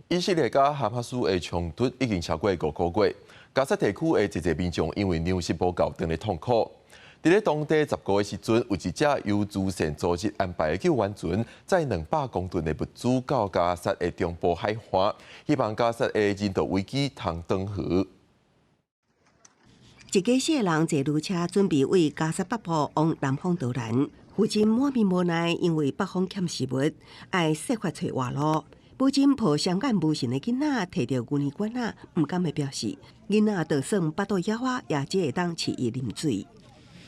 以色列甲哈马斯的冲突已经超过5个月，加沙地区的一些民众因为粮食无够，等咧痛苦。伫咧当地10个月时阵，有一只由主线组织安排的救援船，载200公吨的物资到加沙的中部海岸，希望加沙的人道危机通转好。一家四个人坐路车，准备为加沙北部往南方逃难。父亲满面无奈，因为北方欠食物，爱设法找活路。母亲抱双眼无神的囡仔，摕着牛奶管仔，唔甘的表示，囡仔就算巴肚枵啊，也只会当饲伊啉水。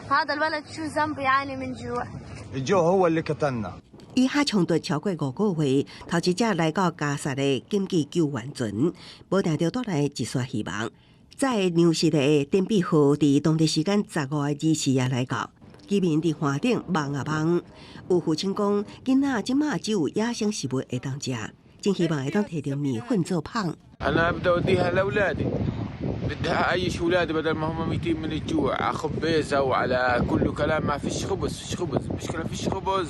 هذا الولد شو ذنب يعاني من جوع؟ الجوع هو اللي قتلنا。以哈冲突超过5个月，头一只来到加沙的紧急救援船，无定着带来一丝希望。在粮食的电比号，伫当地时间15日24日来到，居民伫岸顶望啊望。有父亲讲，囡仔即马只有野生食物会当食，真希望会当摕着米粉做胖。أنا بدي أوديها لأولادي، بدي أعيش أولادي بدل ما هم ميتين من الجوع، على خبيزة وعلى كل كلام ما فيش خبز، فيش خبز، مشكلة فيش خبز。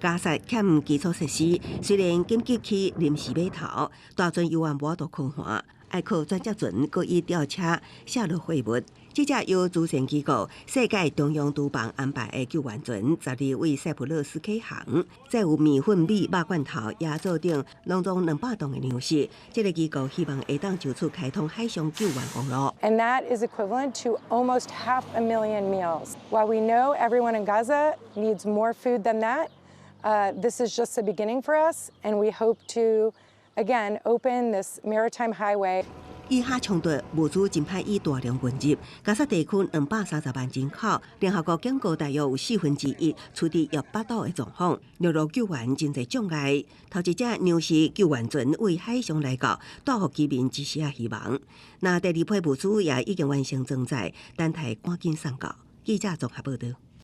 加沙欠基础设施，虽然紧急区临时码头，大船游玩无度空换，爱靠专接船搁以吊车下落货物。这只由主权机构世界中央厨房安排的救援船，12为塞浦路斯启航，再有米粉、米、肉罐头、椰枣等拢装200吨的粮食。这个机构希望会当就此开通海上救援航路。And that is equivalent to almost 500,000 meals. While we know everyone in Gaza needs more food than that, this is just the beginning for us, and we hope to, again, open this maritime highway. 以哈冲突物资真歹以大量运入，加沙地区230万人口，联合国警告大约有1/4处伫约8岛的状况，陆路救援真侪障碍。头一只粮食救援船为海上来到，带予居民一丝希望。那第2批物资也已经完成装载，等待赶紧送到。记者综合报道。